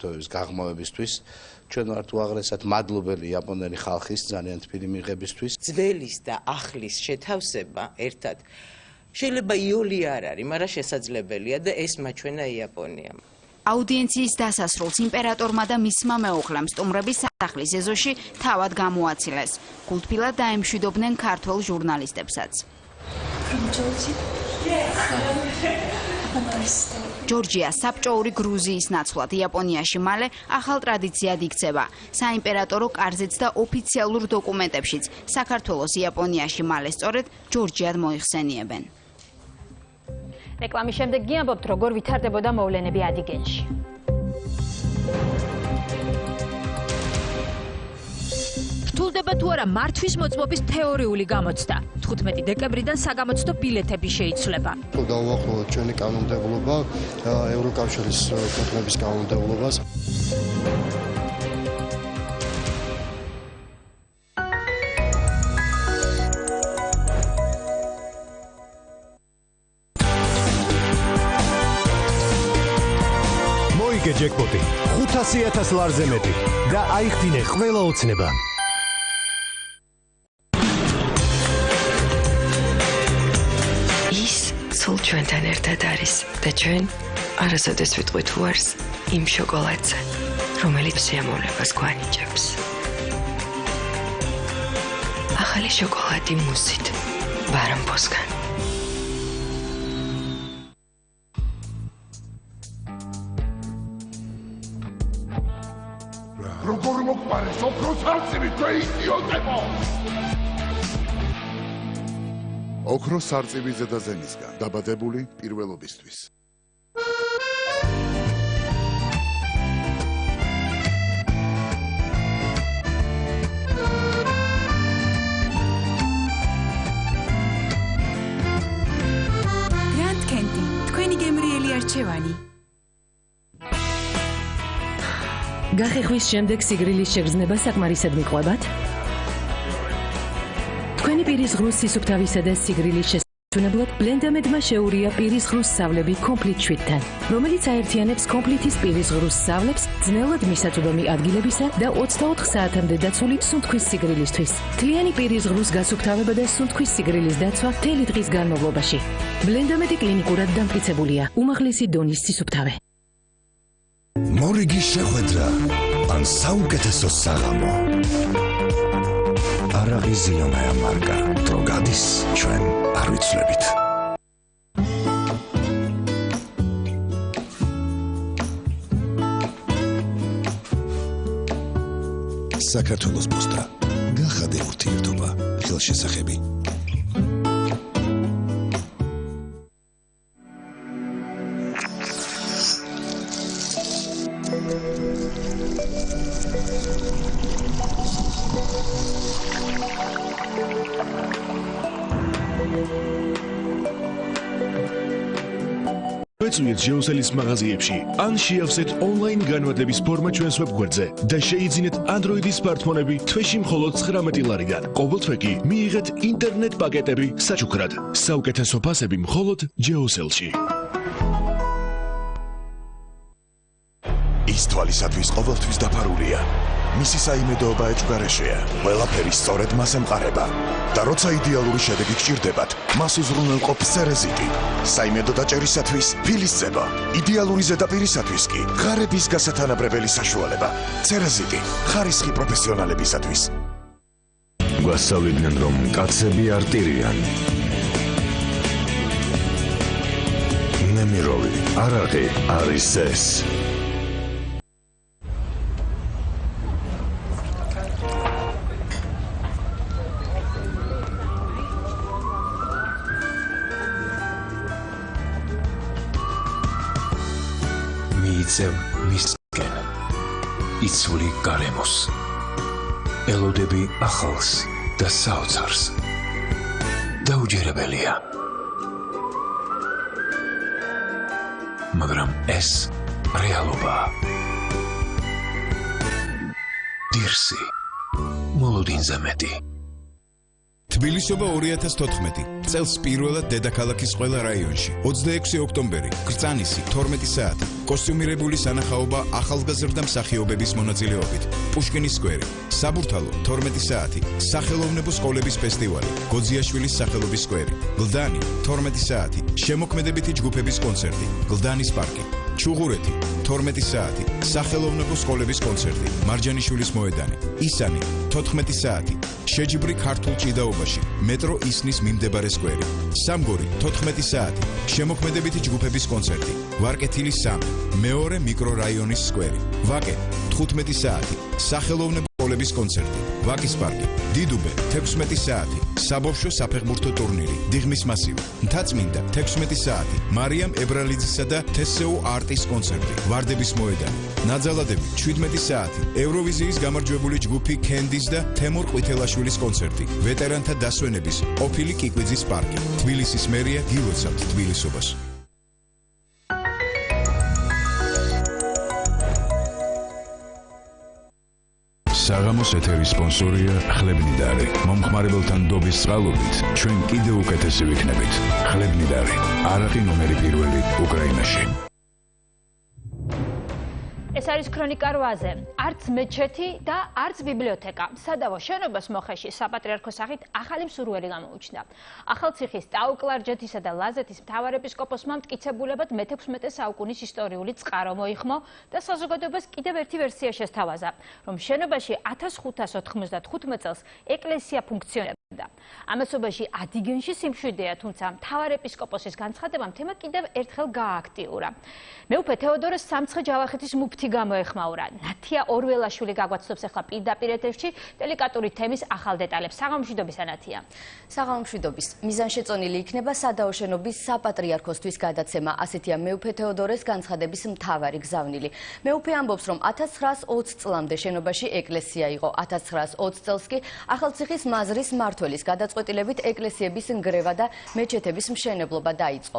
საბჭოების გაღრმავებისთვის. ჩვენ ვართ უაღრესად მადლობელი იაპონელი ხალხის ძალიან თბილი მიღებისთვის. ძველის და ახლის შეთავსება ერთად შეიძლება იოლი არ არის, მაგრამ შესაძლებელია და ეს მაჩვენა იაპონიამ. აუდიენციის დასასრულს იმპერატორმა და მისმა მეუღლემ სტუმრების სასახლის ეზოში თავად გამოაცილეს. გულთბილად დაემშვიდობდნენ ქართველ ჟურნალისტებსაც. ჯორჯია საბჭოური გრუზიის ნაცვლად იაპონიაში მალე ახალ ტრადიციად იქცევა. საიმპერატორო კარზეც და ოფიციალურ დოკუმენტებშიც საქართველოს იაპონიაში მალე სწორედ ჯორჯიად მოიხსენიებენ. რეკლამის შემდეგ გიამბობთ, როგორ ვითარდებოდა მოვლენები ადიგენში. რთულდება თუ არა მართვის მოწმობის თეორიული გამოცდა. 15 დეკემბრიდან საგამოცდო ბილეთები შეიცვლება. დავუახლოვოთ ჩვენი კანონმდებლობა, ევროკავშირის ქვეყნების კანონმდებლობას. მოიგე ჯეკპოტი 500,000 ლარზე მეტი და აიხდინე ყველა ოცნება. სულ ჩვენთან ერთად არის და ჩვენ არასოდეს ვიტყვით უარს იმ შოკოლადზე, რომელიც სიამოვნებას გვანიჭებს. ახალი შოკოლადი მუსით, ბარამბოსგან. როგორ მოგვარეს ოქროს არწივი თქვენ იდიოტებო! ოქროს არწივი ზედაზენისგან დაბადებული პირველობისთვის. Grand Candy, თქვენი გემრიელი არჩევანი. გახეხვის შემდეგ სიგრილის შეგრძნება საკმარისად მიყვებათ? თქვენი პირის ღრუს სისუფთავისა და სიგრილის შესაჩუნებლად ბლენდამედმა შეურია პირის ღრუს სავლები კომპლიტ შვიდთან, რომელიც აერთიანებს კომპლიტის პირის ღრუს სავლებს ძნელად მისაწვდომი ადგილებისა და 24 საათამდე დაცული სუნთქვის სიგრილისთვის. მთლიანი პირის ღრუს გასუფთავება და სუნთქვის სიგრილის დაცვა მთელი დღის განმავლობაში. ბლენდამედი კლინიკურად დამტკიცებულია. უმაღლესი დონის სისუფთავე. მორიგი შეხვედრა ან საუკეთესო საღამო. არაღი ზიანაა მარკა, დრო გადის ჩვენ არ ვიცვლებით. საქართველოს პოსტა. გახადე ურთიერთობა, ხელშესახები. ეწვიეთ ჟეოსელის მაღაზიებში ან შეავსეთ ონლაინ განმადლების ფორმა ჩვენს ვებგვერდზე და შეიძინეთ Android-ის სმარტფონები თვეში მხოლოდ 19 ლარიდან. ყოველთვე კი მიიღეთ ინტერნეტ პაკეტები საჩუქრად. საუკეთესო ფასები მხოლოდ ჟეოსელში. ის თვალისათვის ყოველთვის დაფარულია. მისი საიმედოობა ეჭვგარეშეა. ყველაფერი სწორედ მას ემყარება. და როცა იდეალური შედეგი გჭირდებათ, მას უზრუნველყოფ სერეზიტი. საიმედო დაჭერისათვის ფილისწება. იდეალური ზედაპირისათვის კი ღარების გასათანაბრებელი საშუალება. სერეზიტი ხარისხი პროფესიონალებისათვის. გვასწავლიდნენ, რომ კაცები არ ტირიან. ნემიროვი, არაღი არის ეს. მიწევ მისკენ იცვლი გარემოს ელოდები ახალს და საოცარს დაუჯერებელია მაგრამ ეს რეალობაა დირსი მოლოდინზე მეტი თბილისობა 2014 წელს პირველად დედაქალაქის ყველა რაიონში 26 ოქტომბერი კრწანისი 12 საათი კოსტიუმირებული სანახაობა ახალგაზრდა მსახიობების მონაწილეობით პუშკინის სკვერი საბურთალო 12 საათი სახელოვნებო სკოლების ფესტივალი გოძიაშვილის სახელობის სკვერი გლდანი 12 საათი შემოქმედებითი ჯგუფების კონცერტი გლდანის პარკი ჩუღურეთი 12 საათი სახელოვნებო სკოლების კონცერტი მარჯანიშვილის მოედანი ისანი 14 საათი შეჯიბრი ქართულ ჭიდაობაში მეტრო ისნის მიმდებარე სკვერი სამგორი 14 საათი შემოქმედებითი ჯგუფების კონცერტი ვარკეთილი 3 მეორე მიკრორაიონის სკვერი ვაკე 15 საათი სახელოვნებო სკოლების კონცერტი ვაკის პარკი დიდუბე 16 საათი საბავშვო საფეხბურთო ტურნირი დიღმის მასივი მთაწმინდა 16 საათი მარიამ ებრალიძისა და თესეუ არტის კონცერტი ვარდების მოედანი ნაძალადები 17 საათი ევროვიზიის გამარჯვებული ჯგუფი კენდის და თემურ ყვითელაშვილის კონცერტი ვეტერანთა დასვენების ყოფილი კიკვიძის პარკი თბილისის მერია გილოცავთ თბილისობას საღამოს ეთერის სპონსორია ხლებნიდარი. მომხმარებელთან დობის წყალობით ჩვენ კიდევ უკეთესი ვიქნებით. ხლებნიდარი. არაყი ნომერი პირველი უკრაინაში. ეს არის ქრონიკა 8-ზე. არც მეჩეთი და არც ბიბლიოთეკა. სადავო შენობას მოხეში საპატრიარქოს სახით ახალი მსურველი გამოუჩნდა. ახალციხის ტაუკლარჯეთისა და ლაზეთის მთავარეპისკოპოსმა მტკიცებულებად მე-16 საუკუნის ისტორიული წყარო მოიხმო და საზოგადოებას კიდევ ერთი ვერსია შესთავაზა, რომ შენობაში 1595 წელს ეკლესია ფუნქციონირებდა. ამასობაში ადიგენში სიმშვიდეა, თუმცა მთავარეპისკოპოსის განცხადებამ თემა კიდევ ერთხელ გაააქტიურა. მეუფე თეოდორეს სამცხე ჯავახეთის მუფთი გამოეხმაურა. ნათია ორველაშვილი გაგვაცნობს ახლა პირდაპირ ეთერში დელიკატური თემის ახალ დეტალებს. საღამომშვიდობის ანათია. საღამომშვიდობის. მიზანშეწონილი იქნება სადაო შენობის საპატრიარქოსთვის გადაცემა. ასეთია მეუფე თეოდორეს განცხადების მთავარი გზავნილი. მეუფე ამბობს, რომ 1920 წლამდე შენობაში ეკლესია იყო. 1920 წელს კი ახალციხის მაზრის მმართველის გადაწყვეტილებით ეკლესიების ნგრევა და მეჩეთების მშენებლობა დაიწყო.